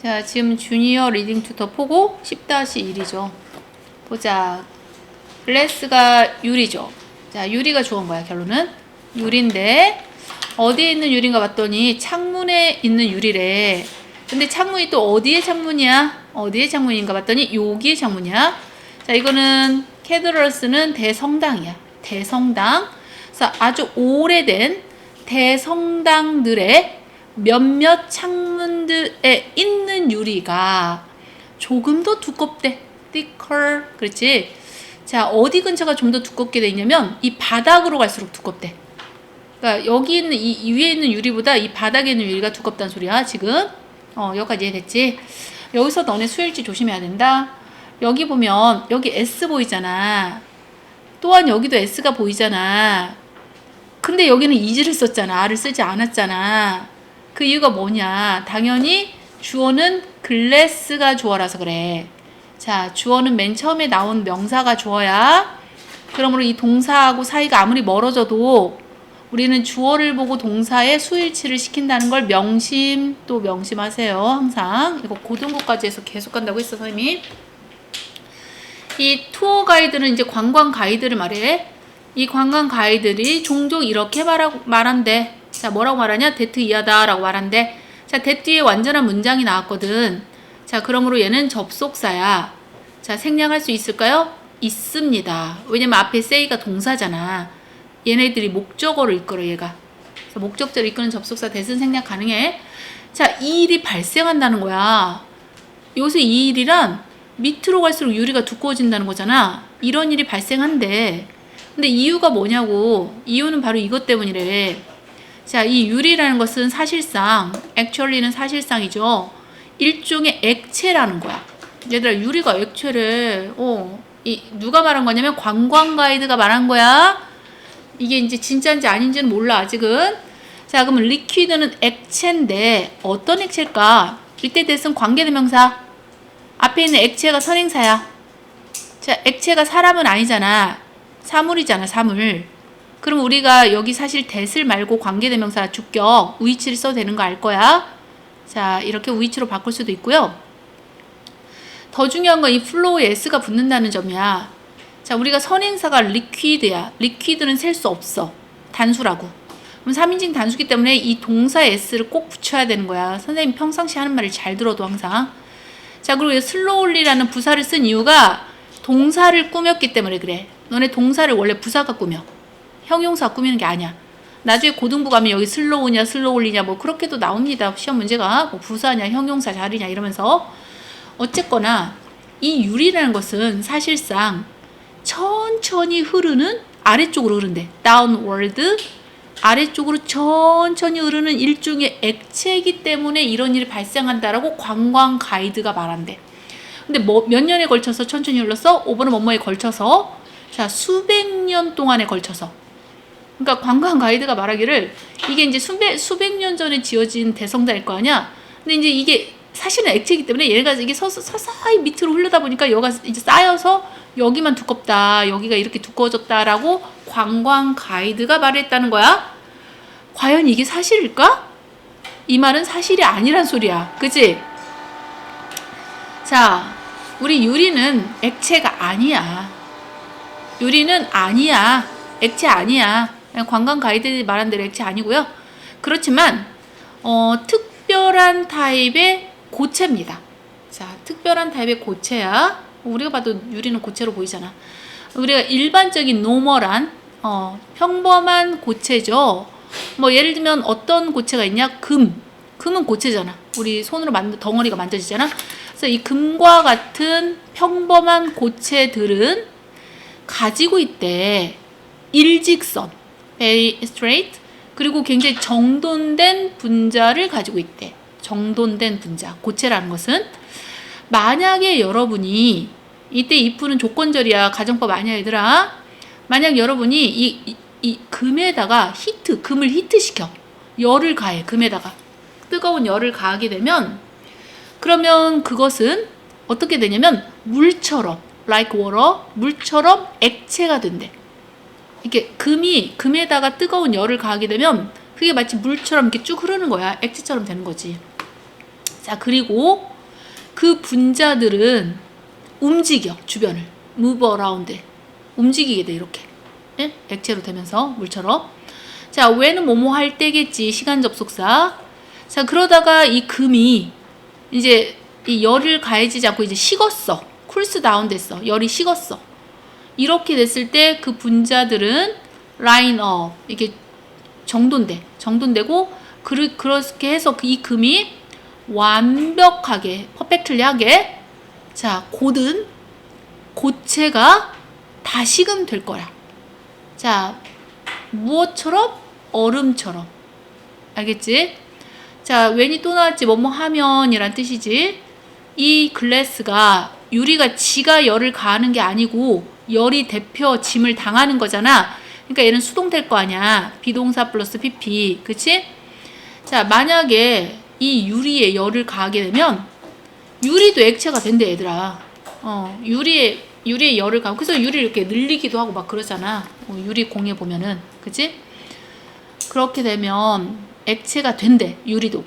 자, 지금 주니어 리딩 투터 포고 10-1이죠. 보자. 글래스가 유리죠. 자, 유리가 좋은 거야, 결론은. 유리인데, 어디에 있는 유리인가 봤더니 창문에 있는 유리래. 근데 창문이 또 어디에 창문이야? 어디에 창문인가 봤더니 여기에 창문이야. 자, 이거는 캐드럴스는 대성당이야. 대성당. 그래서 아주 오래된 대성당들의 몇몇 창문들에 있는 유리가 조금 더 두껍대. thicker. 그렇지? 자, 어디 근처가 좀 더 두껍게 돼 있냐면 이 바닥으로 갈수록 두껍대. 그러니까 여기 있는 이 위에 있는 유리보다 이 바닥에 있는 유리가 두껍다는 소리야, 지금. 여기까지 이해됐지? 여기서 너네 수일치 조심해야 된다. 여기 보면 여기 S 보이잖아. 또한 여기도 S가 보이잖아. 근데 여기는 is를 썼잖아. R을 쓰지 않았잖아. 그 이유가 뭐냐? 당연히 주어는 glass가 주어라서 그래. 자, 주어는 맨 처음에 나온 명사가 주어야. 그러므로 이 동사하고 사이가 아무리 멀어져도 우리는 주어를 보고 동사의 수일치를 시킨다는 걸 또 명심하세요. 항상. 이거 고등부까지 해서 계속 간다고 했어, 선생님이. 이 투어 가이드는 이제 관광 가이드를 말해. 이 관광 가이드들이 종종 이렇게 말한대. 자, 뭐라고 말하냐? that 이하다 라고 말한대. 자, that 뒤에 완전한 문장이 나왔거든. 자, 그러므로 얘는 접속사야. 자, 생략할 수 있을까요? 있습니다. 왜냐면 앞에 say가 동사잖아. 얘네들이 목적어를 이끌어, 얘가. 그래서 목적어를 이끄는 접속사 that은 생략 가능해. 자, 이 일이 발생한다는 거야. 요새 이 일이란 밑으로 갈수록 유리가 두꺼워진다는 거잖아. 이런 일이 발생한대. 근데 이유가 뭐냐고. 이유는 바로 이것 때문이래. 자, 이 유리라는 것은 사실상, actually는 사실상이죠. 일종의 액체라는 거야. 얘들아, 유리가 액체래. 누가 말한 거냐면 관광 가이드가 말한 거야. 이게 이제 진짜인지 아닌지는 몰라, 아직은. 자, 그러면 리퀴드는 액체인데 어떤 액체일까? 이때 됐은 관계대명사. 앞에 있는 액체가 선행사야. 자, 액체가 사람은 아니잖아. 사물이잖아, 사물. 그럼 우리가 여기 사실 that을 말고 관계대명사 주격 위치를 써도 되는 거 알 거야. 자, 이렇게 위치로 바꿀 수도 있고요. 더 중요한 건 이 flow에 s가 붙는다는 점이야. 자, 우리가 선행사가 liquid야. liquid는 셀 수 없어. 단수라고. 그럼 3인칭 단수기 때문에 이 동사 s를 꼭 붙여야 되는 거야. 선생님 평상시 하는 말을 잘 들어도 항상. 자, 그리고 slowly라는 부사를 쓴 이유가 동사를 꾸몄기 때문에 그래. 너네 동사를 원래 부사가 꾸며. 형용사 꾸미는 게 아니야. 나중에 고등부 가면 여기 슬로우냐 슬로울리냐 뭐 그렇게도 나옵니다. 시험 문제가 뭐 부사냐 형용사 자리냐 이러면서. 어쨌거나 이 유리라는 것은 사실상 천천히 흐르는 아래쪽으로 흐른대. downward 아래쪽으로 천천히 흐르는 일종의 액체이기 때문에 이런 일이 발생한다라고 관광 가이드가 말한대. 근데 뭐 몇 년에 걸쳐서 천천히 흘렀어? 오버는 뭐뭐에 걸쳐서. 자, 수백 년 동안에 걸쳐서. 그러니까 관광 가이드가 말하기를 이게 이제 수백 년 전에 지어진 대성당일 거 아니야. 근데 이제 이게 사실은 액체이기 때문에 얘가 이게 서서히 밑으로 흐르다 보니까 여기가 이제 쌓여서 여기만 두껍다. 여기가 이렇게 두꺼워졌다라고 관광 가이드가 말했다는 거야. 과연 이게 사실일까? 이 말은 사실이 아니란 소리야. 그치? 자, 우리 유리는 액체가 아니야. 유리는 아니야. 액체 아니야. 관광 가이드들이 말한 대로 액체 아니고요. 그렇지만 특별한 타입의 고체입니다. 자, 특별한 타입의 고체야. 우리가 봐도 유리는 고체로 보이잖아. 우리가 일반적인 노멀한 평범한 고체죠. 뭐 예를 들면 어떤 고체가 있냐? 금은 고체잖아. 우리 손으로 덩어리가 만져지잖아. 그래서 이 금과 같은 평범한 고체들은 가지고 있대. 일직선, very straight, 그리고 굉장히 정돈된 분자를 가지고 있대. 정돈된 분자, 고체라는 것은. 만약에 여러분이 이때 if는 조건절이야. 가정법 아니야, 얘들아. 만약 여러분이 이 금에다가 금을 히트시켜. 열을 가해, 금에다가. 뜨거운 열을 가하게 되면, 그러면 그것은 어떻게 되냐면 물처럼, like water, 물처럼 액체가 된대. 이렇게 금에다가 뜨거운 열을 가하게 되면 그게 마치 물처럼 이렇게 쭉 흐르는 거야. 액체처럼 되는 거지. 자, 그리고 그 분자들은 움직여, 주변을. move around. 움직이게 돼, 이렇게. 네? 액체로 되면서, 물처럼. 자, when은 뭐뭐 할 때겠지, 시간 접속사. 자, 그러다가 이 금이 이제 이 열을 가해지지 않고 이제 식었어. 쿨스 다운 됐어. 열이 식었어. 이렇게 됐을 때 그 분자들은 line up. 이게 정돈되고, 그렇게 해서 이 금이 완벽하게, 퍼펙틀리하게, 자, 고든 고체가 다시금 될 거야. 자, 무엇처럼? 얼음처럼. 알겠지? 자, when이 또 나왔지? 뭐뭐 하면이란 뜻이지. 이 글래스가, 유리가 지가 열을 가하는 게 아니고 열이 대표 짐을 당하는 거잖아. 그러니까 얘는 수동될 거 아니야. 비동사 플러스 pp. 그치? 자, 만약에 이 유리에 열을 가하게 되면 유리도 액체가 된대, 얘들아. 유리에 열을 가하고, 그래서 유리를 이렇게 늘리기도 하고 막 그러잖아. 유리 공예 보면은. 그치? 그렇게 되면 액체가 된대, 유리도.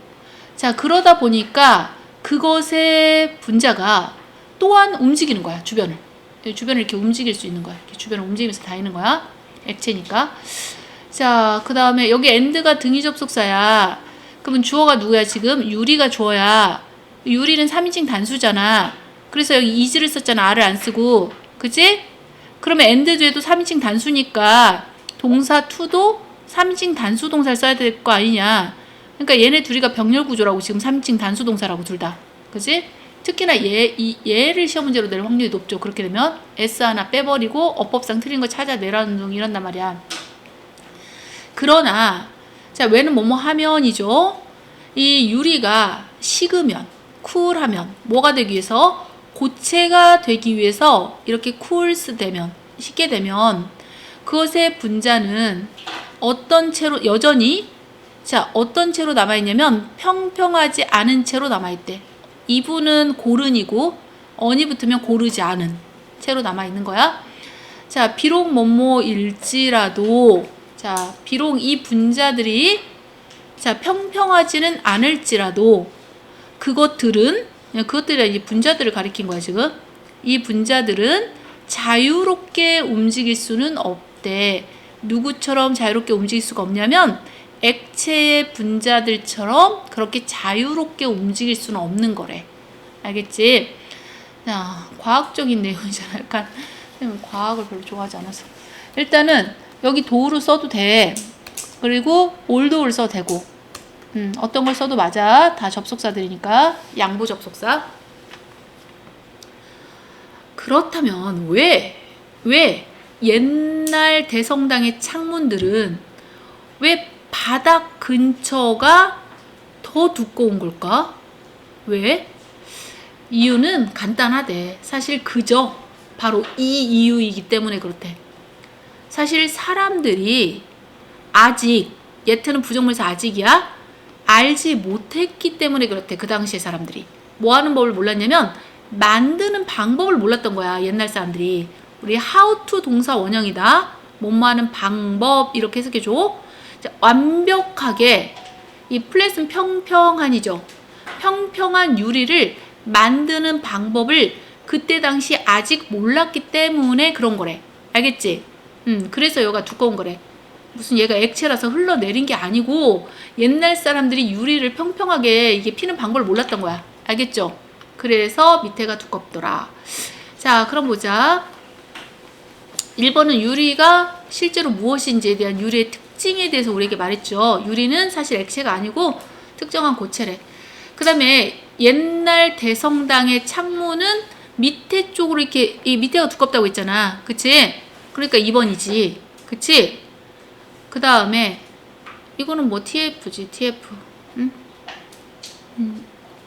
자, 그러다 보니까 그것의 분자가 또한 움직이는 거야, 주변을. 주변을 이렇게 움직일 수 있는 거야. 이렇게 주변을 움직이면서 다니는 거야. 액체니까. 자, 그 다음에 여기 and가 등위 접속사야. 그러면 주어가 누구야, 지금? 유리가 주어야. 유리는 3인칭 단수잖아. 그래서 여기 is를 썼잖아, r을 안 쓰고. 그치? 그러면 and도 해도 3인칭 단수니까 동사 to도 3인칭 단수 동사를 써야 될 거 아니냐. 그러니까 얘네 둘이가 병렬 구조라고, 지금 3인칭 단수 동사라고, 둘 다. 그치? 특히나 얘를 시험 문제로 낼 확률이 높죠. 그렇게 되면 S 하나 빼버리고 어법상 틀린 거 찾아내라는 둥 이런단 말이야. 그러나 자, when은 뭐뭐 하면이죠. 이 유리가 식으면, 쿨하면 뭐가 되기 위해서? 고체가 되기 위해서 이렇게 쿨스 되면, 식게 되면 그것의 분자는 어떤 채로 여전히, 자, 어떤 채로 남아있냐면 평평하지 않은 채로 남아있대. 이분은 고른이고 언이 붙으면 고르지 않은 채로 남아있는 거야. 자, 비록 뭐뭐일지라도, 자, 비록 이 분자들이, 자, 평평하지는 않을지라도 그것들이 이 분자들을 가리킨 거야, 지금. 이 분자들은 자유롭게 움직일 수는 없대. 누구처럼 자유롭게 움직일 수가 없냐면 액체의 분자들처럼 그렇게 자유롭게 움직일 수는 없는 거래. 알겠지? 자, 과학적인 내용이잖아. 약간 과학을 별로 좋아하지 않아서. 일단은 여기 도우로 써도 돼. 그리고 올도우를 써도 되고. 어떤 걸 써도 맞아. 다 접속사들이니까. 양보 접속사. 그렇다면 왜 옛날 대성당의 창문들은 왜 바닥 근처가 더 두꺼운 걸까? 왜? 이유는 간단하대. 사실 그저 바로 이 이유이기 때문에 그렇대. 사실 사람들이 아직, 예트는 부정문에서 아직이야, 알지 못했기 때문에 그렇대. 그 당시에 사람들이 뭐 하는 법을 몰랐냐면 만드는 방법을 몰랐던 거야. 옛날 사람들이. 우리 how to 동사 원형이다, 뭐뭐 하는 방법, 이렇게 해석해줘. 자, 완벽하게 이 플랫은 평평한이죠. 평평한 유리를 만드는 방법을 그때 당시 아직 몰랐기 때문에 그런 거래. 알겠지? 그래서 여기가 두꺼운 거래. 무슨 얘가 액체라서 흘러내린 게 아니고 옛날 사람들이 유리를 평평하게 이게 피는 방법을 몰랐던 거야. 알겠죠? 그래서 밑에가 두껍더라. 자, 그럼 보자. 1번은 유리가 실제로 무엇인지에 대한 유리의 특징에 대해서 우리에게 말했죠. 유리는 사실 액체가 아니고 특정한 고체래. 그 다음에 옛날 대성당의 창문은 밑에 쪽으로 이렇게, 이 밑에가 두껍다고 했잖아. 그치? 그러니까 2번이지. 그치? 그 다음에 이거는 뭐 TF지, TF. 응?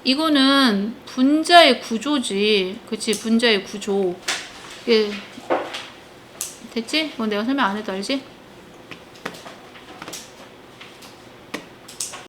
이거는 분자의 구조지. 그치? 분자의 구조. 예. 됐지? 이건 내가 설명 안 해도 알지?